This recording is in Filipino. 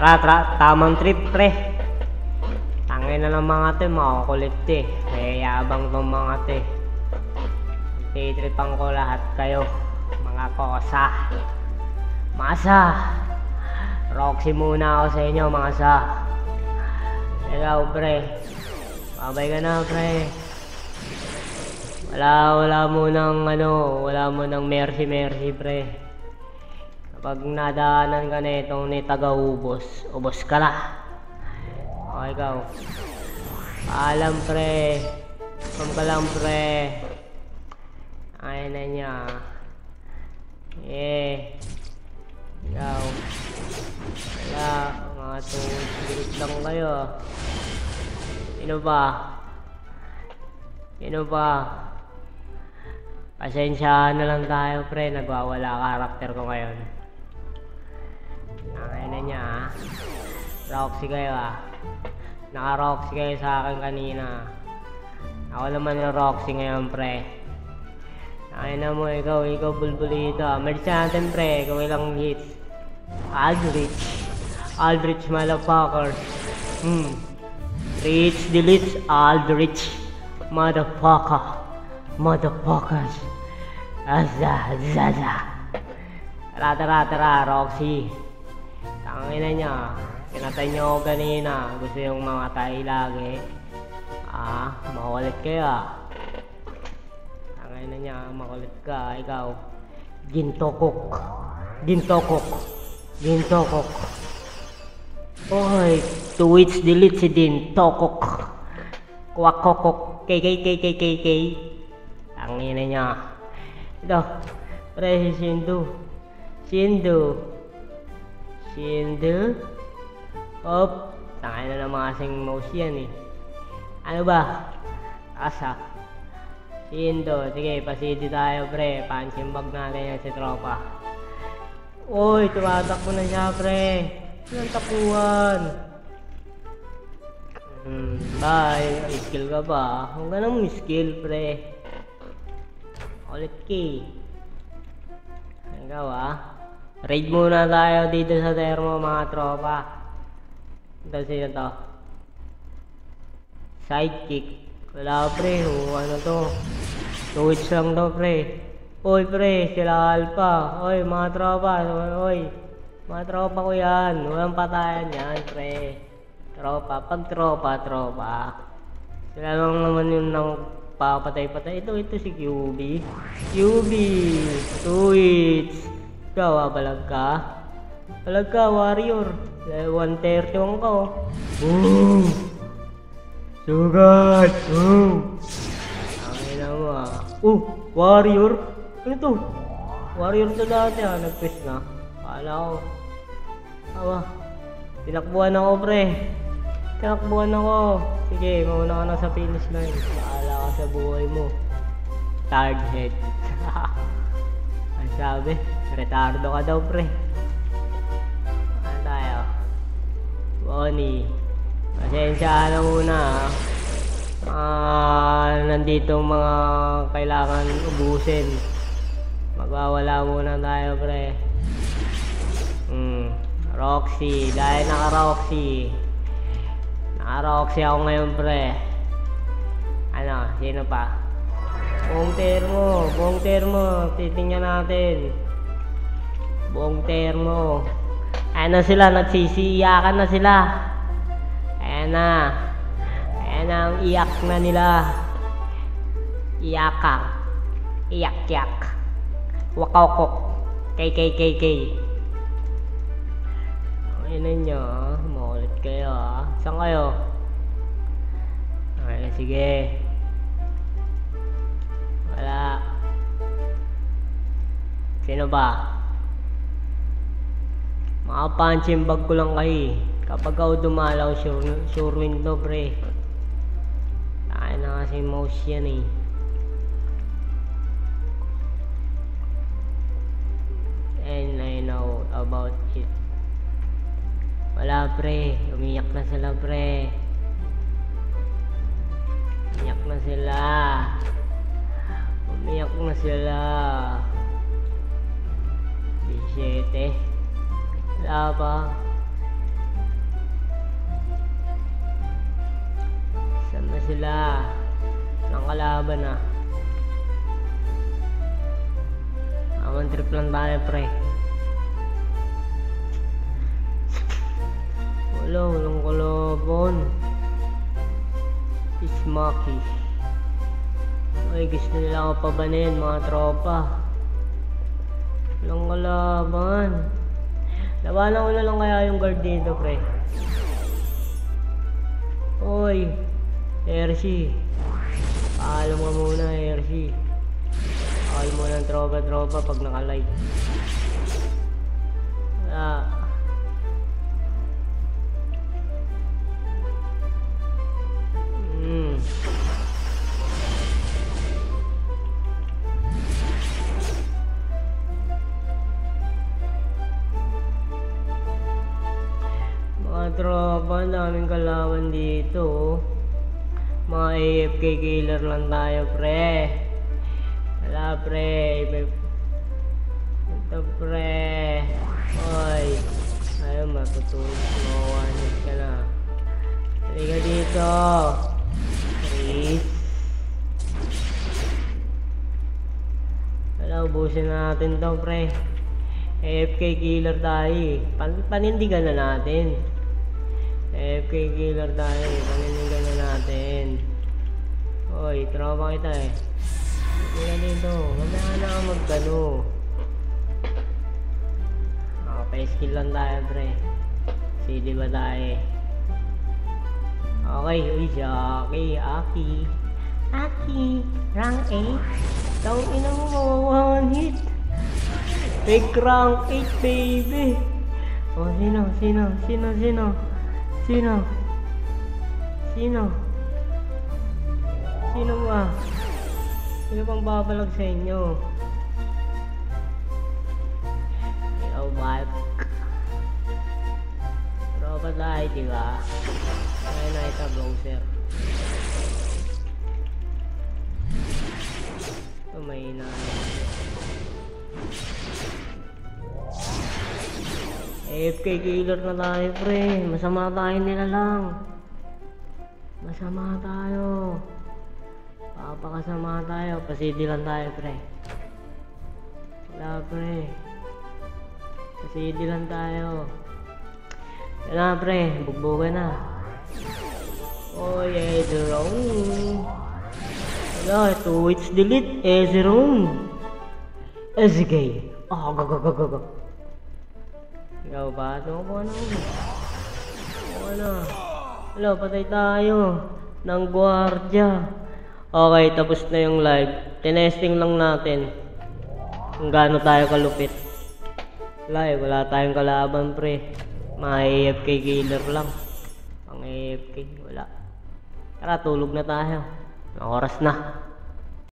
Tamang trip pre. Tangin na ng mga te, makukulit eh. May yabang tong mga te. Titripan ko lahat kayo, mga kosa. Masa. Roxy muna ako sa inyo, mga sa. Ikaw pre. Babay ka na pre. Wala mo nang mercy pre. Kapag nadaanan ka na itong ni taga-ubos, ubos ka na. O ikaw. Paalam pre. Come ka lang pre. Ay na niya. Ikaw. Wala. Mga tungkol lang kayo. Sino ba? Pasensyahan na lang tayo pre. Nagwawala karakter ko ngayon. Ay na niya Roxy kayo Naka-Roxy kayo sa akin kanina. Ako naman yung Roxy ngayon pre. Ay na mo ikaw bulbulito. Merch natin pre, kung ilang hits. Aldrich motherfucker. Rich deletes Aldrich motherfuckers. Tara Roxy. Tangina niya. Pinatay niyo ako kanina. Gusto yung mamatay lagi. Makulit kayo Tangina niya, makulit ka. Ikaw. Gintokok. Oy, Twitch delete si Dintokok. Kwakokok. KKKKKK. Tangina niya. Ito. Pre, Shindu. Op. Tangina na mga kasing mouse yan Ano ba? Asa. Shindu. Sige, pasidi tayo pre. Punching bag natin yan si tropa. Uy, tumatakbo na siya pre. Ilang tapuan. Bye. Skill ka ba? Huwag ka nang skill pre. Ulit ki. Ikaw raid muna tayo dito sa Thermo mga tropa. Ito sino to? Sidekick. Wala pre. Ano to? Twitch lang to pre. Oy pre, sila Alpha. Oy mga tropa. Mga tropa ko yan. Walang patayan yan pre. Tropa. Pag tropa. Sila lang naman yung nang papatay-patay. Ito si QB. Twitch. Ikaw balag ka? Warrior. 131 ka Sugat. Angin na mo Warrior. Ano to? Warrior to dati nag-twist na. Kala ko. Tinakbuhan ako pre. Sige, mauna ka na sa finish line. Kala ka sa buhay mo. Target. Ang sabi, retardo ka daw pre. Ano tayo? Bonnie. Pasensya na muna nandito mga kailangan ubusin. Magwawala muna tayo pre. Roxy. Dahil naka-Roxy ako ngayon pre. Sino pa? Buong termo. Titingnan natin. Buong termo. Nagsisiyakan na sila. Ayan ang iyak na nila. Iyak. Wakokok. KKKK. Ayun na nyo. Makulit kayo Saan kayo? Okay, sige. Wala. Sino ba? Mga punching bag ko lang kayo Kapag ako dumalaw, sure win to pre. Tayo na kasi mouse yan And I know about it. Wala pre, umiyak na sila pre. Umiyak na sila. 17. Wala pa. sila. Ang kalaban ah. Aman trip lang tayo pre. Walang kalaban. Ismaki. Ay, gusto nila ako pabanin mga tropa. Walang kalaban. Labanan ko na lang kaya yung guard dito pre. Oy, Hershey. Paalam ka muna, Hershey. Paalam mo ng tropa pag naka-live. Wala. Mga tropa, daming kalaban dito. Mga AFK killer lang tayo pre. Wala pre. Ito pre. Oy, ayaw matutulog. Mawanit ka na. Halika dito. Please. Wala, ubusin natin to pre. AFK killer tayo eh. Panindigan na natin. AFK killer tayo eh. Panindigan na natin. Oy, tropa kita eh. Hindi na dito. Mamaya na ako magkano. Pa-skill lang tayo pre. CD ba tayo? Okay, uy siya. Okay, Aki. Rank 8. Tawag ina mo mawawahan hit. Fake rank 8 baby. O sino? Sino ba? Sino pang babalag sa inyo? Bike. Tropa tayo, diba? Kaya na ito, browser. Ito, may AFK killer na tayo, pre. Masama tayo nila lang. Masama tayo. Papakasama tayo. Pasidi lang tayo, pre. Wala, pre. Pasidi lang tayo. Yan na pre, bugbugan na. Oh yeah, drone. Wala, 2 hits delete, drone. Sige. Oh, go. Ikaw ba? Ano? Wala, patay tayo. Ng gwardiya. Okay, tapos na yung live. Tinesting lang natin kung gaano tayo kalupit. Wala tayong kalaban pre. Mga AFK killer lang. Pang AFK, wala. Tara, tulog na tayo. Oras na.